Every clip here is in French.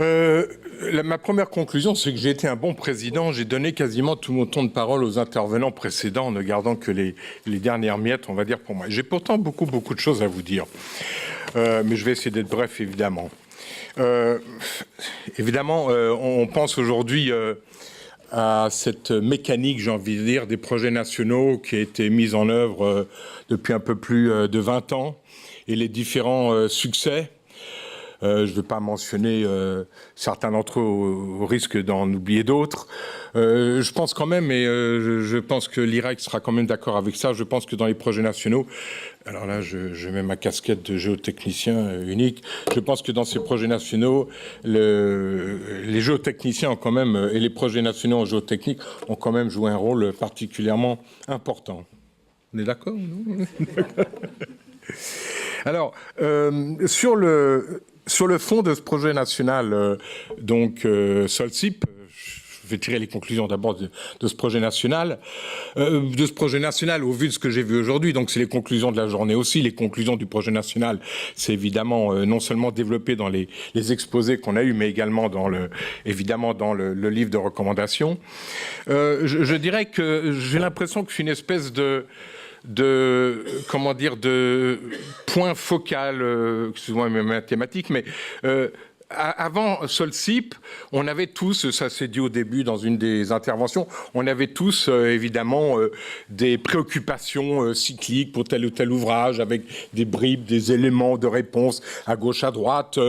Ma première conclusion, c'est que j'ai été un bon président. J'ai donné quasiment tout mon temps de parole aux intervenants précédents, en ne gardant que les dernières miettes, on va dire, pour moi. J'ai pourtant beaucoup de choses à vous dire. Mais je vais essayer d'être bref, évidemment. Évidemment, on pense aujourd'hui à cette mécanique, j'ai envie de dire, des projets nationaux qui a été mise en œuvre depuis un peu plus de 20 ans, et les différents succès. Je ne vais pas mentionner certains d'entre eux au risque d'en oublier d'autres. Je pense quand même, et je pense que l'IREC sera quand même d'accord avec ça, je pense que dans les projets nationaux, alors là je mets ma casquette de géotechnicien unique, je pense que dans ces projets nationaux, les géotechniciens ont quand même, et les projets nationaux en géotechnique ont quand même joué un rôle particulièrement important. On est d'accord, non? Alors, sur le fond de ce projet national, SOLCIP, je vais tirer les conclusions d'abord de ce projet national. Au vu de ce que j'ai vu aujourd'hui, donc c'est les conclusions de la journée aussi. Les conclusions du projet national, c'est évidemment non seulement développé dans les exposés qu'on a eus, mais également évidemment dans le livre de recommandations. Je dirais que j'ai l'impression que c'est une espèce de point focal, excusez-moi mes mathématiques, mais avant SOLCIP, on avait tous, ça s'est dit au début dans une des interventions, on avait tous évidemment des préoccupations cycliques pour tel ou tel ouvrage, avec des bribes, des éléments de réponse à gauche, à droite.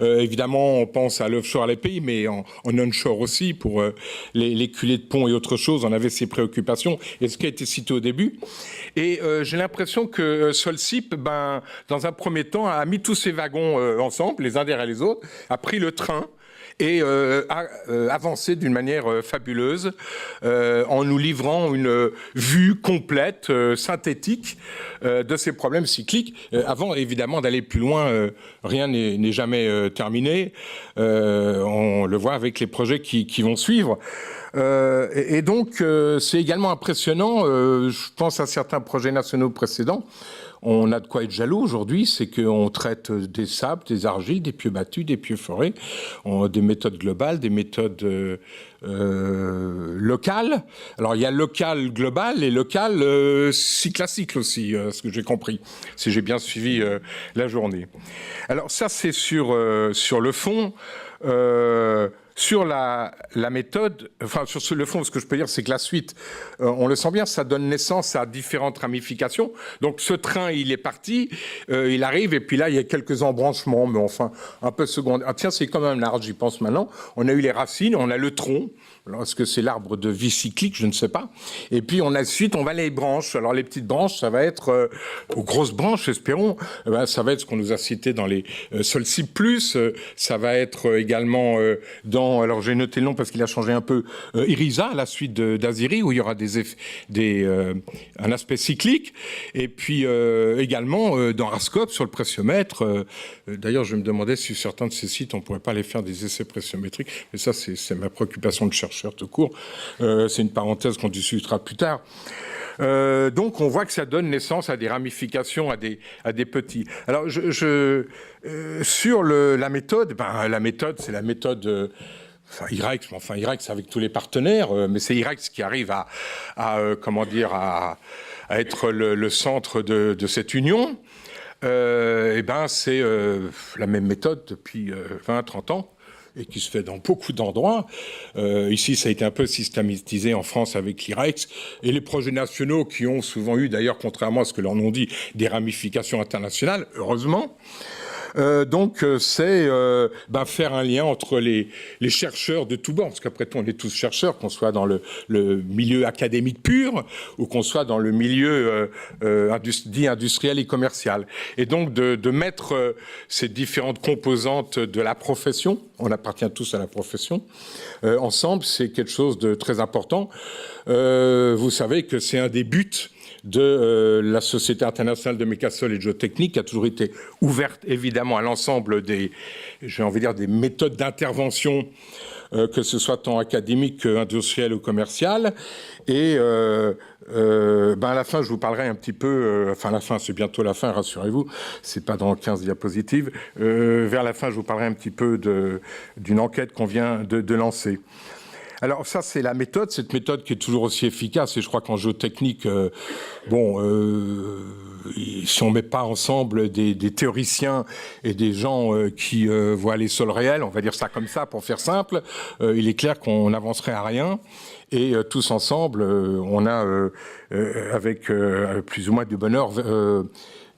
Évidemment, on pense à l'offshore, à l'EPI, mais en onshore aussi, pour les culées de pont et autre chose, on avait ces préoccupations, et ce qui a été cité au début. Et j'ai l'impression que SOLCIP, dans un premier temps, a mis tous ces wagons ensemble, les uns derrière les autres, a pris le train et a avancé d'une manière fabuleuse en nous livrant une vue complète, synthétique de ces problèmes cycliques. Avant, évidemment, d'aller plus loin, rien n'est jamais terminé. On le voit avec les projets qui vont suivre. Et donc, c'est également impressionnant, je pense à certains projets nationaux précédents. On a de quoi être jaloux aujourd'hui, c'est qu'on traite des sables, des argiles, des pieux battus, des pieux forés, des méthodes globales, des méthodes locales. Alors il y a local global et local cycle à cycle aussi, ce que j'ai compris, si j'ai bien suivi la journée. Alors ça c'est sur le fond. Sur la méthode, enfin sur le fond, ce que je peux dire, c'est que la suite, on le sent bien, ça donne naissance à différentes ramifications. Donc ce train, il est parti, il arrive, et puis là, il y a quelques embranchements, mais enfin, un peu secondaire. Ah tiens, c'est quand même un arbre, j'y pense maintenant. On a eu les racines, on a le tronc. Alors, est-ce que c'est l'arbre de vie cyclique? Je ne sais pas. Et puis, ensuite, on va les branches. Alors, les petites branches, ça va être, aux grosses branches, espérons, ça va être ce qu'on nous a cité dans les SOLCIP+, ça va être également alors j'ai noté le nom parce qu'il a changé un peu, IRISA, à la suite d'Aziri, où il y aura un aspect cyclique. Et puis, également, dans RASCOP, sur le pressiomètre. D'ailleurs, je me demandais si sur certains de ces sites, on ne pourrait pas aller faire des essais pressiométriques. Mais ça, c'est ma préoccupation de chercheur tout court. C'est une parenthèse qu'on discutera plus tard. Donc, on voit que ça donne naissance à des ramifications, à des petits. Alors, sur la méthode, la méthode, c'est la méthode... IREX, IREX, c'est avec tous les partenaires, mais c'est IREX qui arrive à être le centre de cette union. C'est la même méthode depuis 20-30 ans. Et qui se fait dans beaucoup d'endroits. Ici, ça a été un peu systématisé en France avec l'IREX. Et les projets nationaux qui ont souvent eu, d'ailleurs, contrairement à ce que l'on a dit, des ramifications internationales, heureusement. C'est faire un lien entre les chercheurs de tous bords, parce qu'après tout, on est tous chercheurs, qu'on soit dans le milieu académique pur ou qu'on soit dans le milieu dit industriel et commercial. Et donc, de mettre ces différentes composantes de la profession, on appartient tous à la profession, ensemble, c'est quelque chose de très important. Vous savez que c'est un des buts de la Société internationale de mécasol et de géotechnique, qui a toujours été ouverte évidemment à l'ensemble des, j'ai envie de dire, des méthodes d'intervention, que ce soit tant académique qu'industriel ou commercial. Et à la fin, je vous parlerai un petit peu, enfin la fin, c'est bientôt la fin, rassurez-vous, c'est pas dans 15 diapositives, vers la fin, je vous parlerai un petit peu d'une enquête qu'on vient de lancer. Alors ça, c'est la méthode, cette méthode qui est toujours aussi efficace, et je crois qu'en géotechnique, si on ne met pas ensemble des théoriciens et des gens qui voient les sols réels, on va dire ça comme ça pour faire simple, il est clair qu'on n'avancerait à rien. Et tous ensemble, on a, avec plus ou moins de bonheur,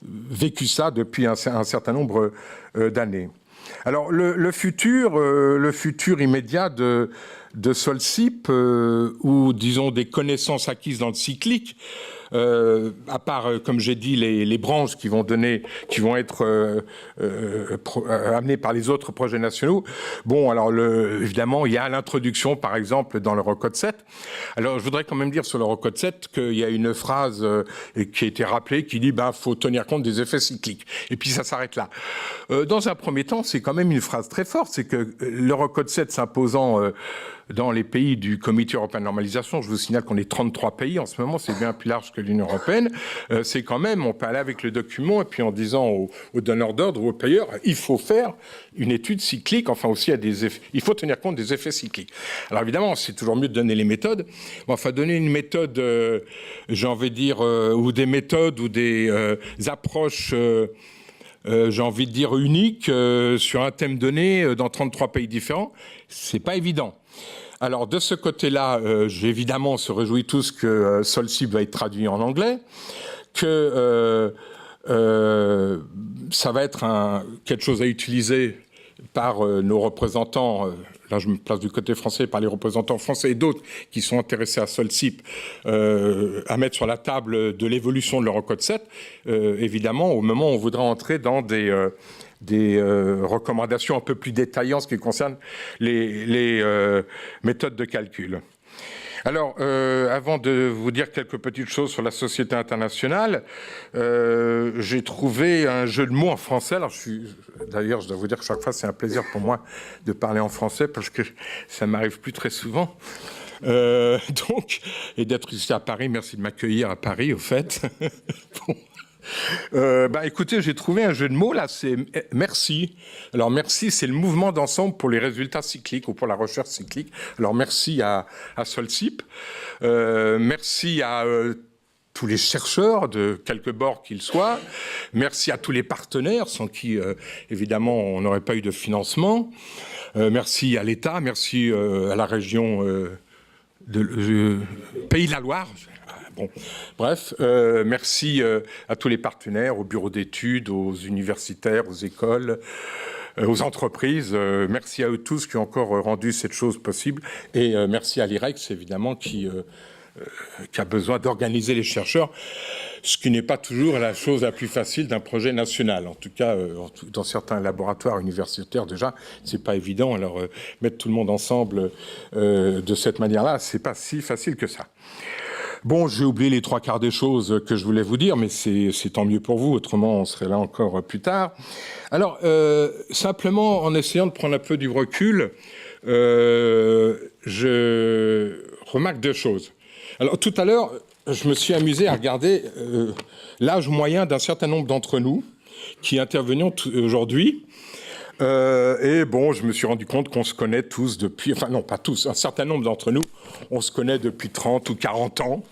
vécu ça depuis un certain nombre d'années. Alors le futur immédiat de Solcip, ou disons des connaissances acquises dans le cyclique, à part, comme j'ai dit, les branches qui vont être amenées par les autres projets nationaux. Bon, alors évidemment, il y a l'introduction, par exemple, dans l'Eurocode 7. Alors, je voudrais quand même dire sur l'Eurocode 7 qu'il y a une phrase qui a été rappelée qui dit faut tenir compte des effets cycliques. Et puis ça s'arrête là. Dans un premier temps, c'est quand même une phrase très forte, c'est que l'Eurocode 7 s'imposant dans les pays du Comité européen de normalisation, je vous signale qu'on est 33 pays en ce moment, c'est bien plus large que l'Union européenne, c'est quand même, on peut aller avec le document et puis en disant aux donneurs d'ordre ou aux payeurs, il faut faire une étude cyclique, enfin aussi il faut tenir compte des effets cycliques. Alors évidemment, c'est toujours mieux de donner les méthodes, mais enfin donner une méthode, j'ai envie de dire, ou des méthodes ou des approches j'ai envie de dire uniques sur un thème donné dans 33 pays différents, c'est pas évident. Alors de ce côté-là, évidemment, on se réjouit tous que Solcip va être traduit en anglais, que ça va être quelque chose à utiliser par nos représentants, là je me place du côté français, par les représentants français et d'autres qui sont intéressés à Solcip, à mettre sur la table de l'évolution de l'Eurocode 7, évidemment, au moment où on voudra entrer dans des recommandations un peu plus détaillées en ce qui concerne les méthodes de calcul. Alors, avant de vous dire quelques petites choses sur la Société internationale, j'ai trouvé un jeu de mots en français. Alors, d'ailleurs, je dois vous dire que chaque fois, c'est un plaisir pour moi de parler en français parce que ça m'arrive plus très souvent. Et d'être ici à Paris. Merci de m'accueillir à Paris, au fait. Bon. Écoutez, j'ai trouvé un jeu de mots là, c'est merci. Alors merci, c'est le mouvement d'ensemble pour les résultats cycliques ou pour la recherche cyclique. Alors merci à Solcip, merci à tous les chercheurs de quelque bord qu'ils soient, merci à tous les partenaires sans qui évidemment on n'aurait pas eu de financement, merci à l'État, merci à la région Pays de la Loire. Bon, bref, merci à tous les partenaires, aux bureaux d'études, aux universitaires, aux écoles, aux entreprises. Merci à eux tous qui ont encore rendu cette chose possible. Et merci à l'IREX, évidemment, qui a besoin d'organiser les chercheurs, ce qui n'est pas toujours la chose la plus facile d'un projet national. En tout cas, dans certains laboratoires universitaires, déjà, c'est pas évident. Alors, mettre tout le monde ensemble de cette manière-là, c'est pas si facile que ça. Bon, j'ai oublié les trois quarts des choses que je voulais vous dire, mais c'est tant mieux pour vous, autrement on serait là encore plus tard. Alors, simplement, en essayant de prendre un peu du recul, je remarque deux choses. Alors, tout à l'heure, je me suis amusé à regarder l'âge moyen d'un certain nombre d'entre nous qui intervenions aujourd'hui. Et bon, je me suis rendu compte qu'on se connaît tous depuis... Enfin, non, pas tous. Un certain nombre d'entre nous, on se connaît depuis 30 ou 40 ans.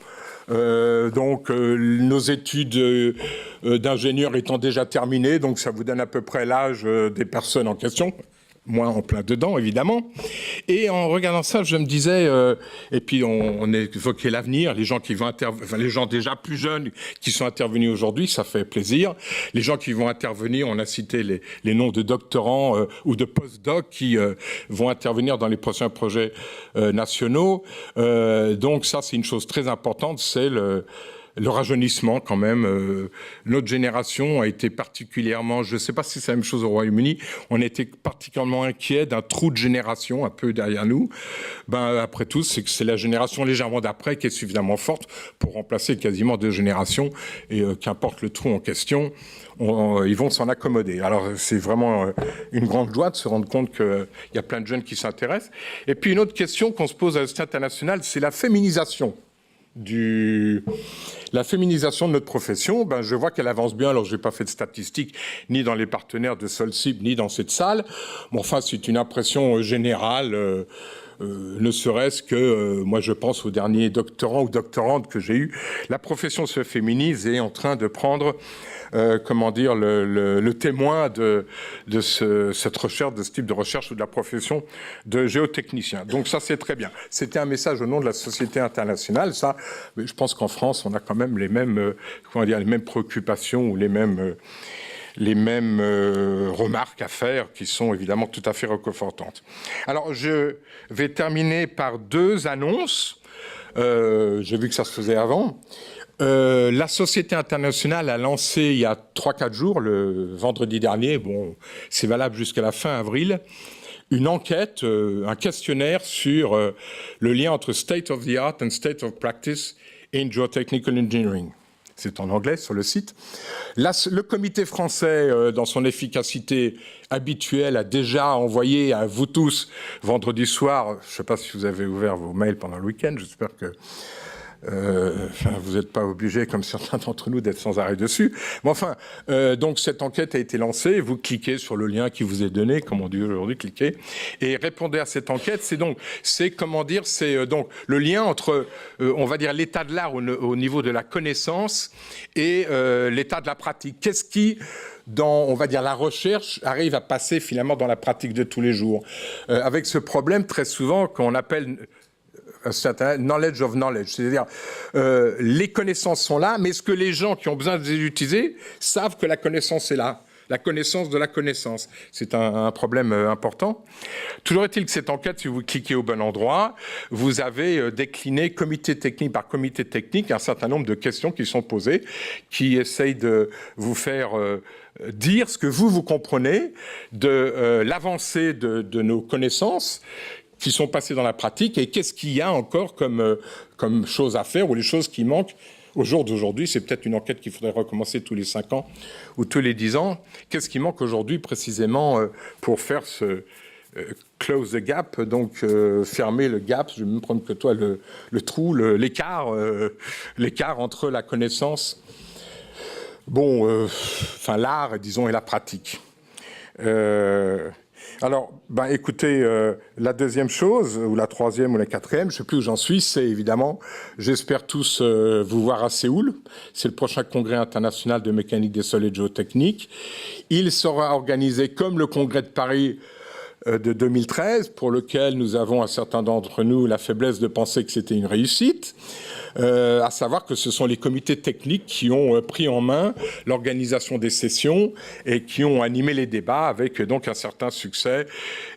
Donc, nos études d'ingénieurs étant déjà terminées, donc ça vous donne à peu près l'âge des personnes en question. Moi en plein dedans, évidemment. Et en regardant ça, je me disais, et puis on évoquait l'avenir, les gens qui vont les gens déjà plus jeunes qui sont intervenus aujourd'hui, ça fait plaisir. Les gens qui vont intervenir, on a cité les noms de doctorants ou de post-docs qui vont intervenir dans les prochains projets nationaux. Donc ça, c'est une chose très importante, c'est le rajeunissement quand même. Notre génération a été particulièrement, je ne sais pas si c'est la même chose au Royaume-Uni, on a été particulièrement inquiet d'un trou de génération un peu derrière nous. Après tout, c'est que c'est la génération légèrement d'après qui est suffisamment forte pour remplacer quasiment 2 générations, et qu'importe le trou en question, ils vont s'en accommoder. Alors c'est vraiment une grande joie de se rendre compte qu'il y a plein de jeunes qui s'intéressent. Et puis une autre question qu'on se pose à la société internationale, c'est la féminisation de notre profession. Je vois qu'elle avance bien. Alors je n'ai pas fait de statistiques ni dans les partenaires de Solcip ni dans cette salle. Mais enfin, c'est une impression générale. Ne serait-ce que, moi je pense aux derniers doctorants ou doctorantes que j'ai eus, la profession se féminise et est en train de prendre, le témoin de cette recherche, de ce type de recherche ou de la profession de géotechnicien. Donc ça c'est très bien. C'était un message au nom de la société internationale. Ça, mais je pense qu'en France on a quand même les mêmes, les mêmes préoccupations ou les mêmes remarques à faire qui sont évidemment tout à fait réconfortantes. Alors, je vais terminer par 2 annonces. J'ai vu que ça se faisait avant. La Société internationale a lancé il y a 3-4 jours, le vendredi dernier, c'est valable jusqu'à la fin avril, une enquête, un questionnaire sur le lien entre State of the Art and State of Practice in Geotechnical Engineering. C'est en anglais sur le site. Le comité français, dans son efficacité habituelle, a déjà envoyé à vous tous, vendredi soir, je ne sais pas si vous avez ouvert vos mails pendant le week-end, j'espère que vous n'êtes pas obligés, comme certains d'entre nous, d'être sans arrêt dessus. Mais enfin, donc cette enquête a été lancée. Vous cliquez sur le lien qui vous est donné, comme on dit aujourd'hui, cliquez, et répondez à cette enquête. C'est donc le lien entre, on va dire, l'état de l'art au niveau de la connaissance et l'état de la pratique. Qu'est-ce qui, dans, on va dire, la recherche, arrive à passer finalement dans la pratique de tous les jours, avec ce problème très souvent qu'on appelle knowledge of knowledge, c'est-à-dire les connaissances sont là, mais est-ce que les gens qui ont besoin de les utiliser savent que la connaissance est là, la connaissance de la connaissance? C'est un problème important. Toujours est-il que cette enquête, si vous cliquez au bon endroit, vous avez décliné comité technique par comité technique un certain nombre de questions qui sont posées, qui essayent de vous faire dire ce que vous comprenez de l'avancée de nos connaissances qui sont passées dans la pratique, et qu'est-ce qu'il y a encore comme choses à faire, ou les choses qui manquent au jour d'aujourd'hui. C'est peut-être une enquête qu'il faudrait recommencer tous les 5 ans ou tous les 10 ans. Qu'est-ce qui manque aujourd'hui précisément pour faire ce close the gap, donc fermer le gap, je vais même prendre que toi le trou, l'écart entre la connaissance, l'art, disons, et la pratique. Alors, écoutez, la deuxième chose, ou la troisième, ou la quatrième, je ne sais plus où j'en suis, c'est évidemment, j'espère tous vous voir à Séoul. C'est le prochain congrès international de mécanique des sols et de géotechnique. Il sera organisé comme le congrès de Paris de 2013, pour lequel nous avons, un certain d'entre nous, la faiblesse de penser que c'était une réussite. À savoir que ce sont les comités techniques qui ont pris en main l'organisation des sessions et qui ont animé les débats avec donc un certain succès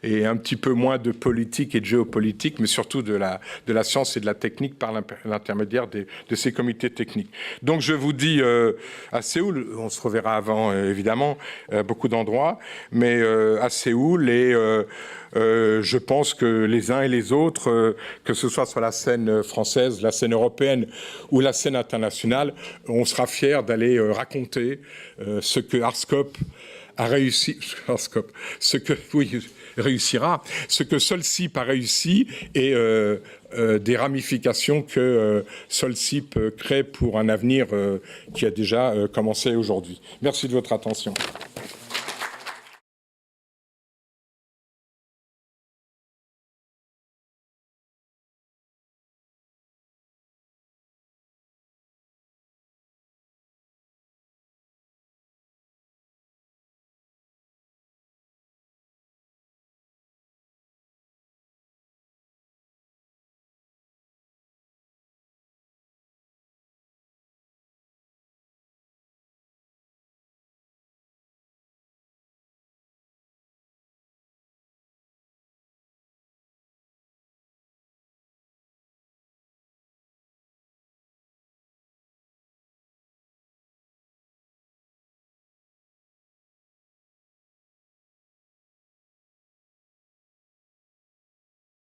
et un petit peu moins de politique et de géopolitique, mais surtout de la science et de la technique par l'intermédiaire de ces comités techniques. Donc je vous dis à Séoul, on se reverra avant évidemment, beaucoup d'endroits, mais à Séoul, et je pense que les uns et les autres, que ce soit sur la scène française, la scène européenne ou la scène internationale, on sera fiers d'aller raconter ce que Arscope a réussi, ce que Solcip a réussi, et des ramifications que Solcip crée pour un avenir qui a déjà commencé aujourd'hui. Merci de votre attention.